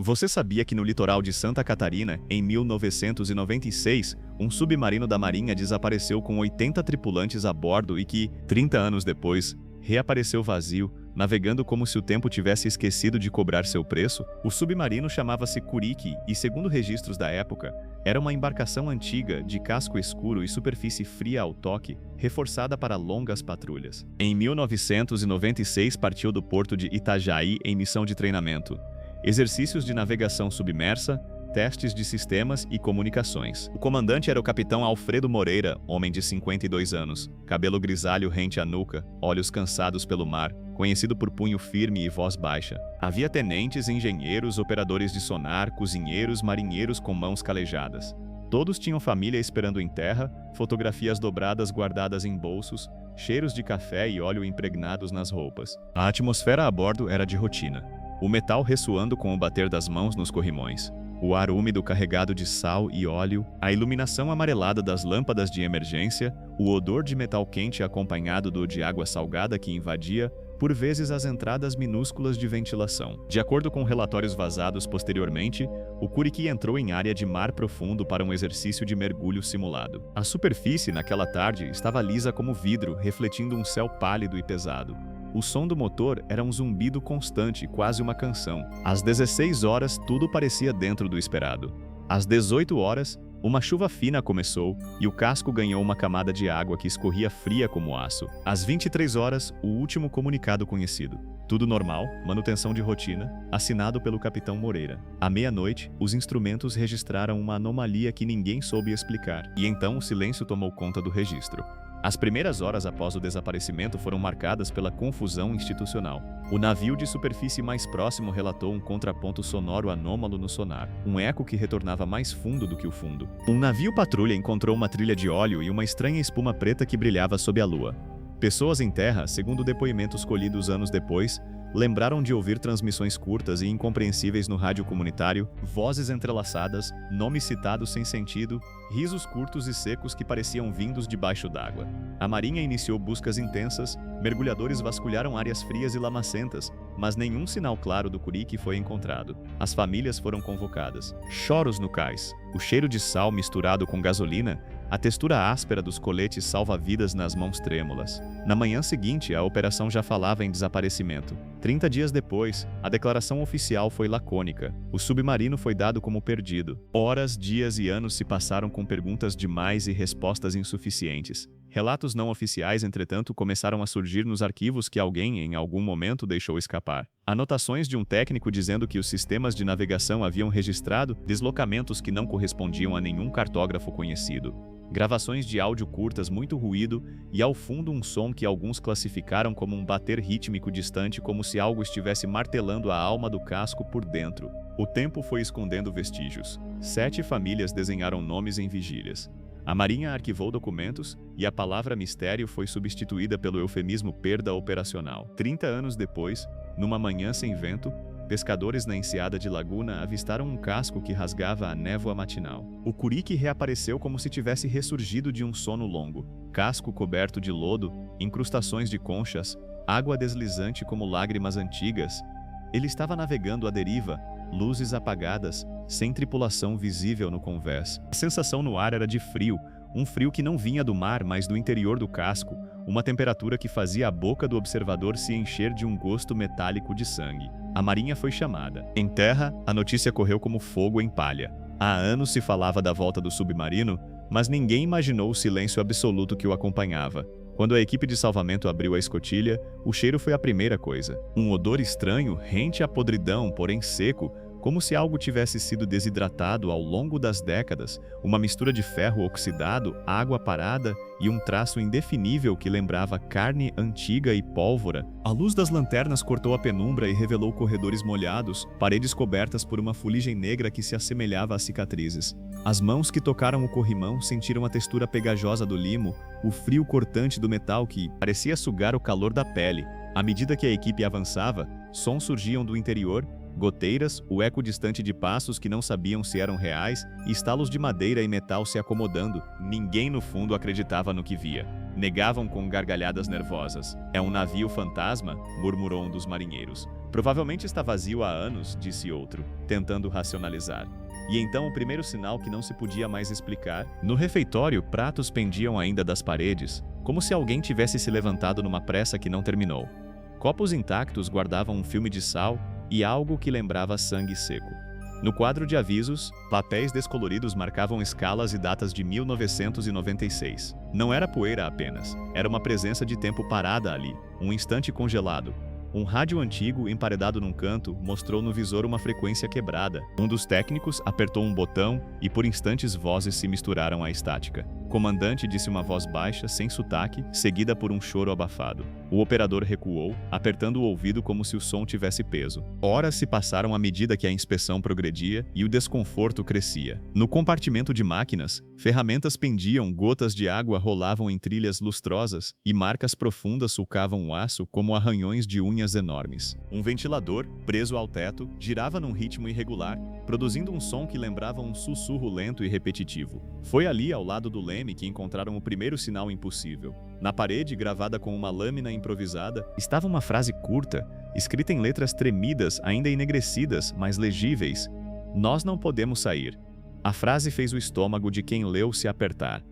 Você sabia que no litoral de Santa Catarina, em 1996, um submarino da Marinha desapareceu com 80 tripulantes a bordo e que, 30 anos depois, reapareceu vazio, navegando como se o tempo tivesse esquecido de cobrar seu preço? O submarino chamava-se Kurique e, segundo registros da época, era uma embarcação antiga, de casco escuro e superfície fria ao toque, reforçada para longas patrulhas. Em 1996 partiu do porto de Itajaí em missão de treinamento. Exercícios de navegação submersa, testes de sistemas e comunicações. O comandante era o capitão Alfredo Moreira, homem de 52 anos, cabelo grisalho rente à nuca, olhos cansados pelo mar, conhecido por punho firme e voz baixa. Havia tenentes, engenheiros, operadores de sonar, cozinheiros, marinheiros com mãos calejadas. Todos tinham família esperando em terra, fotografias dobradas guardadas em bolsos, cheiros de café e óleo impregnados nas roupas. A atmosfera a bordo era de rotina. O metal ressoando com o bater das mãos nos corrimões. O ar úmido carregado de sal e óleo, a iluminação amarelada das lâmpadas de emergência, o odor de metal quente acompanhado do de água salgada que invadia, por vezes, as entradas minúsculas de ventilação. De acordo com relatórios vazados posteriormente, o Kurique entrou em área de mar profundo para um exercício de mergulho simulado. A superfície, naquela tarde, estava lisa como vidro, refletindo um céu pálido e pesado. O som do motor era um zumbido constante, quase uma canção. Às 16 horas, tudo parecia dentro do esperado. Às 18 horas, uma chuva fina começou e o casco ganhou uma camada de água que escorria fria como aço. Às 23 horas, o último comunicado conhecido. Tudo normal, manutenção de rotina, assinado pelo capitão Moreira. À meia-noite, os instrumentos registraram uma anomalia que ninguém soube explicar, e então o silêncio tomou conta do registro. As primeiras horas após o desaparecimento foram marcadas pela confusão institucional. O navio de superfície mais próximo relatou um contraponto sonoro anômalo no sonar, um eco que retornava mais fundo do que o fundo. Um navio patrulha encontrou uma trilha de óleo e uma estranha espuma preta que brilhava sob a lua. Pessoas em terra, segundo depoimentos colhidos anos depois, lembraram de ouvir transmissões curtas e incompreensíveis no rádio comunitário, vozes entrelaçadas, nomes citados sem sentido, risos curtos e secos que pareciam vindos debaixo d'água. A Marinha iniciou buscas intensas, mergulhadores vasculharam áreas frias e lamacentas, mas nenhum sinal claro do Kurique foi encontrado. As famílias foram convocadas. Choros no cais, o cheiro de sal misturado com gasolina, a textura áspera dos coletes salva-vidas nas mãos trêmulas. Na manhã seguinte, a operação já falava em desaparecimento. 30 dias depois, a declaração oficial foi lacônica. O submarino foi dado como perdido. Horas, dias e anos se passaram com perguntas demais e respostas insuficientes. Relatos não oficiais, entretanto, começaram a surgir nos arquivos que alguém, em algum momento, deixou escapar. Anotações de um técnico dizendo que os sistemas de navegação haviam registrado deslocamentos que não correspondiam a nenhum cartógrafo conhecido. Gravações de áudio curtas, muito ruído, e ao fundo um som que alguns classificaram como um bater rítmico distante, como se algo estivesse martelando a alma do casco por dentro. O tempo foi escondendo vestígios. 7 famílias desenharam nomes em vigílias. A Marinha arquivou documentos e a palavra mistério foi substituída pelo eufemismo perda operacional. 30 anos depois, numa manhã sem vento, pescadores na enseada de Laguna avistaram um casco que rasgava a névoa matinal. O Kurique reapareceu como se tivesse ressurgido de um sono longo. Casco coberto de lodo, incrustações de conchas, água deslizante como lágrimas antigas. Ele estava navegando à deriva, luzes apagadas, sem tripulação visível no convés. A sensação no ar era de frio, um frio que não vinha do mar, mas do interior do casco, uma temperatura que fazia a boca do observador se encher de um gosto metálico de sangue. A Marinha foi chamada. Em terra, a notícia correu como fogo em palha. Há anos se falava da volta do submarino, mas ninguém imaginou o silêncio absoluto que o acompanhava. Quando a equipe de salvamento abriu a escotilha, o cheiro foi a primeira coisa. Um odor estranho, rente à podridão, porém seco, como se algo tivesse sido desidratado ao longo das décadas, uma mistura de ferro oxidado, água parada e um traço indefinível que lembrava carne antiga e pólvora. A luz das lanternas cortou a penumbra e revelou corredores molhados, paredes cobertas por uma fuligem negra que se assemelhava a cicatrizes. As mãos que tocaram o corrimão sentiram a textura pegajosa do limo, o frio cortante do metal que parecia sugar o calor da pele. À medida que a equipe avançava, sons surgiam do interior, goteiras, o eco distante de passos que não sabiam se eram reais e estalos de madeira e metal se acomodando. Ninguém no fundo acreditava no que via. Negavam com gargalhadas nervosas. É um navio fantasma? Murmurou um dos marinheiros. Provavelmente está vazio há anos, disse outro, tentando racionalizar. E então o primeiro sinal que não se podia mais explicar. No refeitório, pratos pendiam ainda das paredes, como se alguém tivesse se levantado numa pressa que não terminou. Copos intactos guardavam um filme de sal e algo que lembrava sangue seco. No quadro de avisos, papéis descoloridos marcavam escalas e datas de 1996. Não era poeira apenas, era uma presença de tempo parada ali, um instante congelado. Um rádio antigo, emparedado num canto, mostrou no visor uma frequência quebrada. Um dos técnicos apertou um botão e por instantes vozes se misturaram à estática. O comandante disse uma voz baixa, sem sotaque, seguida por um choro abafado. O operador recuou, apertando o ouvido como se o som tivesse peso. Horas se passaram à medida que a inspeção progredia e o desconforto crescia. No compartimento de máquinas, ferramentas pendiam, gotas de água rolavam em trilhas lustrosas e marcas profundas sulcavam o aço como arranhões de unhas enormes. Um ventilador, preso ao teto, girava num ritmo irregular, produzindo um som que lembrava um sussurro lento e repetitivo. Foi ali, ao lado do leme, que encontraram o primeiro sinal impossível. Na parede, gravada com uma lâmina improvisada, estava uma frase curta, escrita em letras tremidas, ainda enegrecidas, mas legíveis. "Nós não podemos sair." A frase fez o estômago de quem leu se apertar.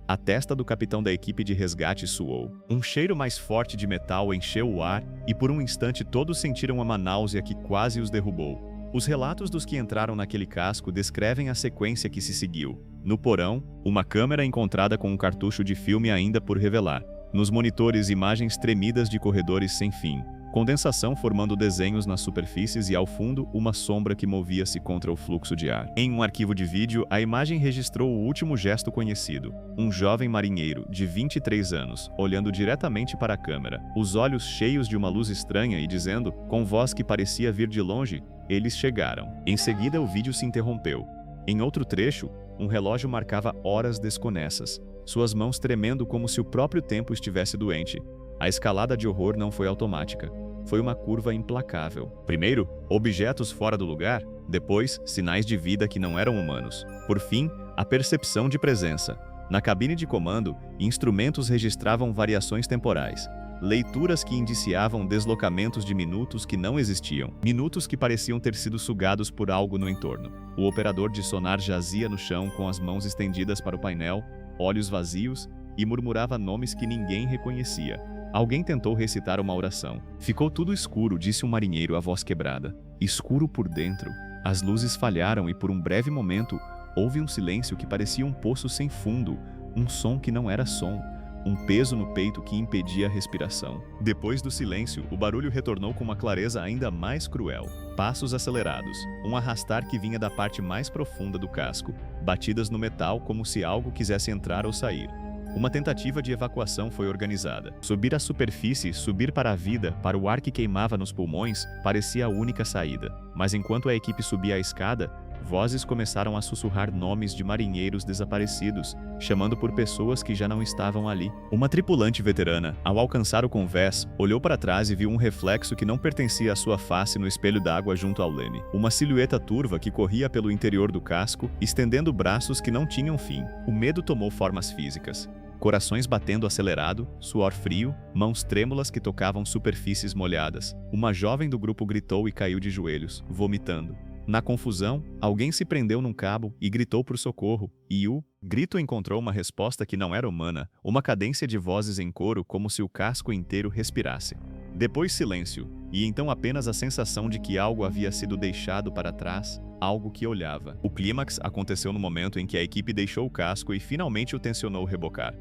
A testa do capitão da equipe de resgate suou. Um cheiro mais forte de metal encheu o ar e por um instante todos sentiram uma náusea que quase os derrubou. Os relatos dos que entraram naquele casco descrevem a sequência que se seguiu. No porão, uma câmera encontrada com um cartucho de filme ainda por revelar. Nos monitores, imagens tremidas de corredores sem fim. Condensação formando desenhos nas superfícies e, ao fundo, uma sombra que movia-se contra o fluxo de ar. Em um arquivo de vídeo, a imagem registrou o último gesto conhecido. Um jovem marinheiro, de 23 anos, olhando diretamente para a câmera, os olhos cheios de uma luz estranha e dizendo, com voz que parecia vir de longe, "Eles chegaram." Em seguida, o vídeo se interrompeu. Em outro trecho, um relógio marcava horas desconexas, suas mãos tremendo como se o próprio tempo estivesse doente. A escalada de horror não foi automática. Foi uma curva implacável. Primeiro, objetos fora do lugar. Depois, sinais de vida que não eram humanos. Por fim, a percepção de presença. Na cabine de comando, instrumentos registravam variações temporais. Leituras que indiciavam deslocamentos de minutos que não existiam. Minutos que pareciam ter sido sugados por algo no entorno. O operador de sonar jazia no chão com as mãos estendidas para o painel, olhos vazios, e murmurava nomes que ninguém reconhecia. Alguém tentou recitar uma oração. "Ficou tudo escuro", disse um marinheiro, a voz quebrada. Escuro por dentro. As luzes falharam e por um breve momento houve um silêncio que parecia um poço sem fundo, um som que não era som, um peso no peito que impedia a respiração. Depois do silêncio, o barulho retornou com uma clareza ainda mais cruel. Passos acelerados, um arrastar que vinha da parte mais profunda do casco, batidas no metal como se algo quisesse entrar ou sair. Uma tentativa de evacuação foi organizada. Subir à superfície, subir para a vida, para o ar que queimava nos pulmões, parecia a única saída. Mas enquanto a equipe subia a escada, vozes começaram a sussurrar nomes de marinheiros desaparecidos, chamando por pessoas que já não estavam ali. Uma tripulante veterana, ao alcançar o convés, olhou para trás e viu um reflexo que não pertencia à sua face no espelho d'água junto ao leme. Uma silhueta turva que corria pelo interior do casco, estendendo braços que não tinham fim. O medo tomou formas físicas. Corações batendo acelerado, suor frio, mãos trêmulas que tocavam superfícies molhadas. Uma jovem do grupo gritou e caiu de joelhos, vomitando. Na confusão, alguém se prendeu num cabo e gritou por socorro, e o grito encontrou uma resposta que não era humana, uma cadência de vozes em coro como se o casco inteiro respirasse. Depois silêncio, e então apenas a sensação de que algo havia sido deixado para trás, algo que olhava. O clímax aconteceu no momento em que a equipe deixou o casco e finalmente o tensionou rebocar.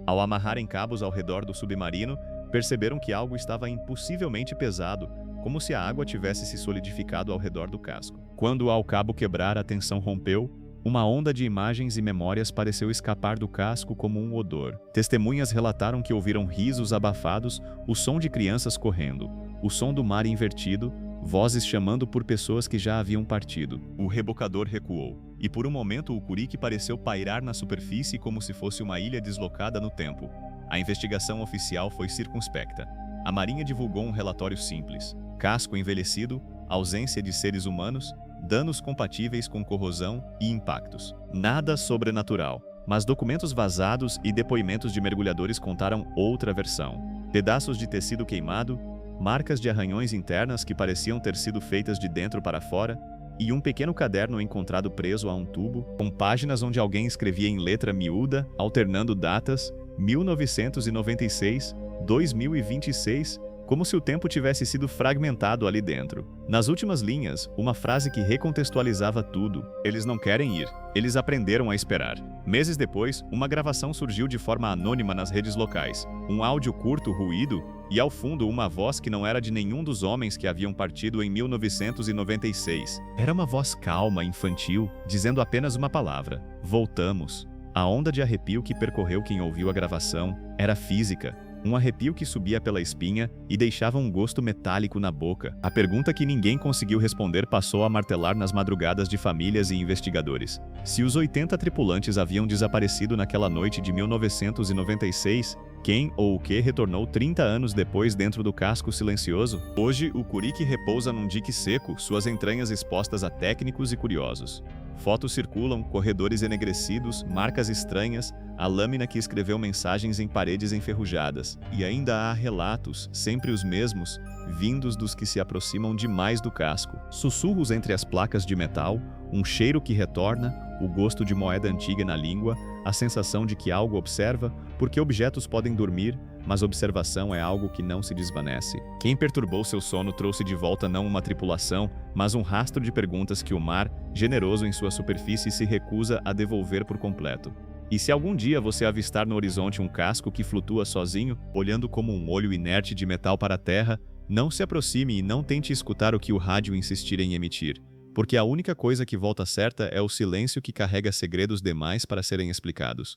Ao amarrarem cabos ao redor do submarino, perceberam que algo estava impossivelmente pesado, como se a água tivesse se solidificado ao redor do casco. Quando ao cabo quebrar a tensão rompeu, uma onda de imagens e memórias pareceu escapar do casco como um odor. Testemunhas relataram que ouviram risos abafados, o som de crianças correndo, o som do mar invertido, vozes chamando por pessoas que já haviam partido. O rebocador recuou, e por um momento o Curique pareceu pairar na superfície como se fosse uma ilha deslocada no tempo. A investigação oficial foi circunspecta. A Marinha divulgou um relatório simples: casco envelhecido, ausência de seres humanos, danos compatíveis com corrosão e impactos. Nada sobrenatural, mas documentos vazados e depoimentos de mergulhadores contaram outra versão. Pedaços de tecido queimado, marcas de arranhões internas que pareciam ter sido feitas de dentro para fora, e um pequeno caderno encontrado preso a um tubo, com páginas onde alguém escrevia em letra miúda, alternando datas, 1996, 2026, como se o tempo tivesse sido fragmentado ali dentro. Nas últimas linhas, uma frase que recontextualizava tudo. Eles não querem ir. Eles aprenderam a esperar. Meses depois, uma gravação surgiu de forma anônima nas redes locais. Um áudio curto, ruído, e ao fundo uma voz que não era de nenhum dos homens que haviam partido em 1996. Era uma voz calma, infantil, dizendo apenas uma palavra: voltamos. A onda de arrepio que percorreu quem ouviu a gravação era física. Um arrepio que subia pela espinha e deixava um gosto metálico na boca. A pergunta que ninguém conseguiu responder passou a martelar nas madrugadas de famílias e investigadores. Se os 80 tripulantes haviam desaparecido naquela noite de 1996, quem ou o que retornou 30 anos depois dentro do casco silencioso? Hoje, o Curique repousa num dique seco, suas entranhas expostas a técnicos e curiosos. Fotos circulam, corredores enegrecidos, marcas estranhas, a lâmina que escreveu mensagens em paredes enferrujadas. E ainda há relatos, sempre os mesmos, vindos dos que se aproximam demais do casco. Sussurros entre as placas de metal, um cheiro que retorna, o gosto de moeda antiga na língua, a sensação de que algo observa, porque objetos podem dormir, mas observação é algo que não se desvanece. Quem perturbou seu sono trouxe de volta não uma tripulação, mas um rastro de perguntas que o mar, generoso em sua superfície, se recusa a devolver por completo. E se algum dia você avistar no horizonte um casco que flutua sozinho, olhando como um olho inerte de metal para a terra, não se aproxime e não tente escutar o que o rádio insistir em emitir, porque a única coisa que volta certa é o silêncio que carrega segredos demais para serem explicados.